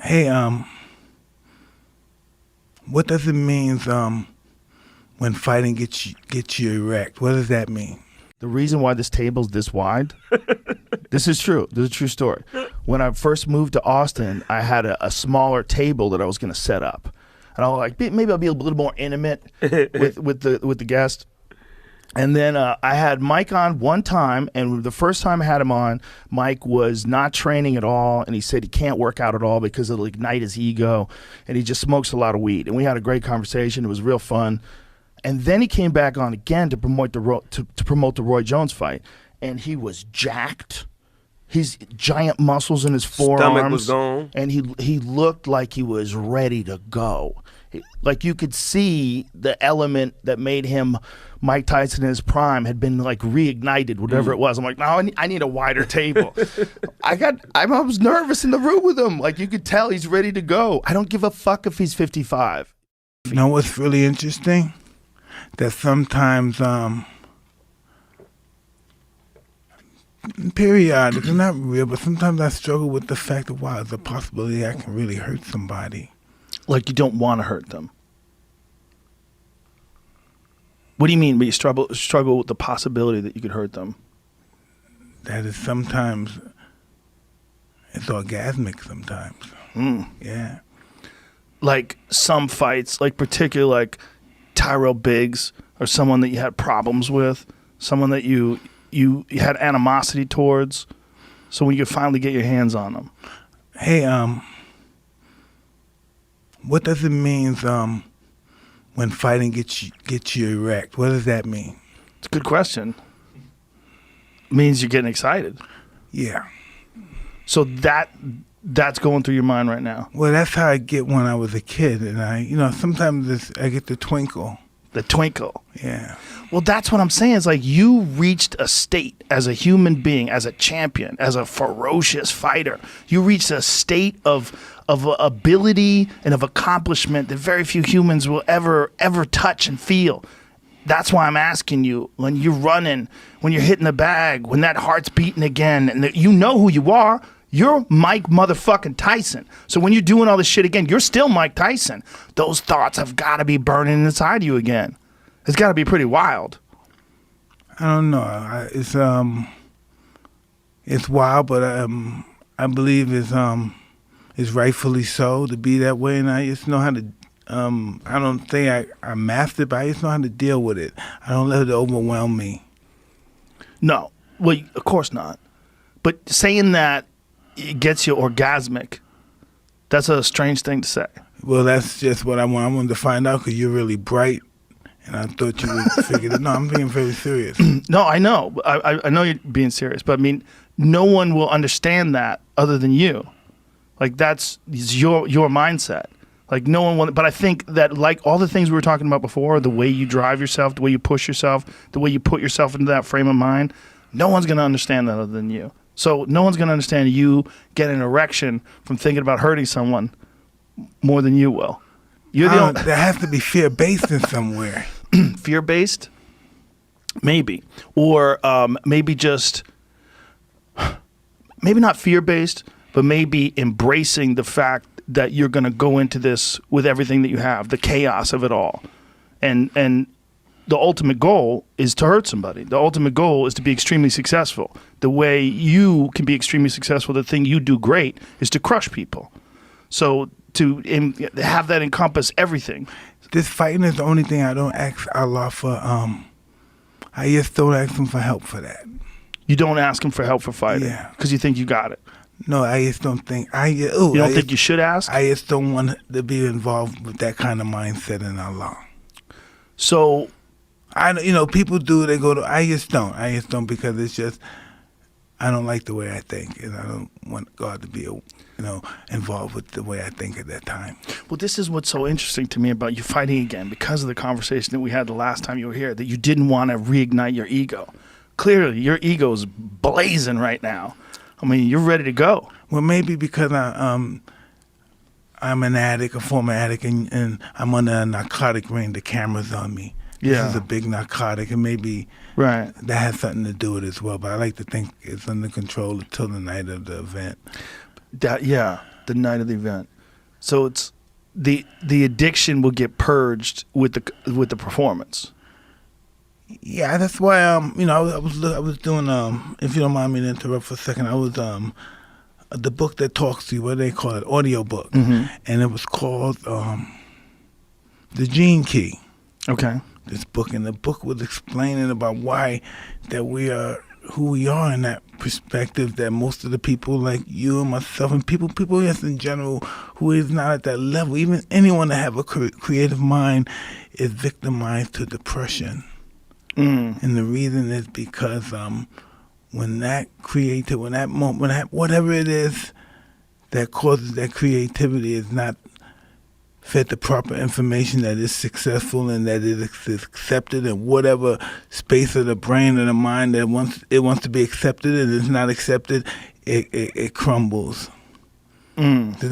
Hey, what does it mean when fighting gets you erect? What does that mean? The reason why this table's this wide, this is true. This is a true story. When I first moved to Austin, I had a smaller table that I was going to set up. And I was like, maybe I'll be a little more intimate with the guest. And then I had Mike on one time, and the first time I had him on, Mike was not training at all, and he said he can't work out at all because it'll ignite his ego, and he just smokes a lot of weed. And we had a great conversation. It was real fun. And then he came back on again to promote the Roy Jones fight, and he was jacked. He's giant muscles in his forearms. Stomach was gone. And he looked like he was ready to go. Like you could see the element that made him Mike Tyson in his prime had been like reignited, whatever it was. I'm like, no, I need a wider table. I was nervous in the room with him. Like you could tell he's ready to go. I don't give a fuck if he's 55. You know what's really interesting? That sometimes, periodically, not real, but sometimes I struggle with the fact that, wow, there's a possibility I can really hurt somebody. Like you don't want to hurt them. What do you mean? But you struggle with the possibility that you could hurt them? That is sometimes, it's orgasmic sometimes. Yeah. Like some fights, like particularly like Tyrell Biggs or someone that you had problems with, someone that you had animosity towards, so when you could finally get your hands on them. Hey, what does it mean when fighting gets you erect? What does that mean? It's a good question. It means you're getting excited. Yeah. So that's going through your mind right now. Well, that's how I get when I was a kid, and sometimes I get the twinkle. The twinkle. Yeah. Well, that's what I'm saying. It's like you reached a state as a human being, as a champion, as a ferocious fighter. You reached a state of ability and of accomplishment that very few humans will ever touch and feel. That's why I'm asking you, when you're running, when you're hitting the bag, when that heart's beating again, and you know who you are. You're Mike motherfucking Tyson. So when you're doing all this shit again, you're still Mike Tyson. Those thoughts have got to be burning inside you again. It's got to be pretty wild. I don't know. It's wild, but I believe it's rightfully so to be that way, and I just know how to. I don't think I mastered it, but I just know how to deal with it. I don't let it overwhelm me. No, well, of course not. But saying that it gets you orgasmic, that's a strange thing to say. Well, that's just what I want. I wanted to find out because you're really bright, and I thought you would figure it. No, I'm being very serious. No, I know. I know you're being serious, but I mean, no one will understand that other than you. Like that's your mindset. Like no one will. But I think that like all the things we were talking about before, the way you drive yourself, the way you push yourself, the way you put yourself into that frame of mind, no one's going to understand that other than you. So no one's going to understand you get an erection from thinking about hurting someone more than you will. You're the only. There has to be fear-based in somewhere. Fear-based? Maybe. Or maybe just, maybe not fear-based, but maybe embracing the fact that you're going to go into this with everything that you have, the chaos of it all. And the ultimate goal is to hurt somebody. The ultimate goal is to be extremely successful. The way you can be extremely successful, the thing you do great, is to crush people. So to have that encompass everything. This fighting is the only thing I don't ask Allah for. I just don't ask him for help for that. You don't ask him for help for fighting? Yeah. Because you think you got it? No, I just don't think. You don't think you should ask? I just don't want to be involved with that kind of mindset in Allah. So... people do. They go to. I just don't because it's just. I don't like the way I think, and I don't want God to be, involved with the way I think at that time. Well, this is what's so interesting to me about you fighting again, because of the conversation that we had the last time you were here, that you didn't want to reignite your ego. Clearly, your ego is blazing right now. I mean, you're ready to go. Well, maybe because I'm an addict, a former addict, and I'm under a narcotic ring. The camera's on me. Yeah. This is a big narcotic, and maybe right. that has something to do with it as well. But I like to think it's under control until the night of the event. The night of the event. So it's the addiction will get purged with the performance. Yeah, that's why I was doing if you don't mind me to interrupt for a second, I was the book that talks to you, what do they call it, audio book, and it was called The Gene Key. Okay. This book, and the book was explaining about why that we are who we are in that perspective, that most of the people like you and myself and people just in general who is not at that level, even anyone that have a creative mind, is victimized to depression. And the reason is because when that whatever it is that causes that creativity is not fed the proper information that is successful and that it is accepted in whatever space of the brain or the mind that wants to be accepted and is not accepted, it crumbles. Does that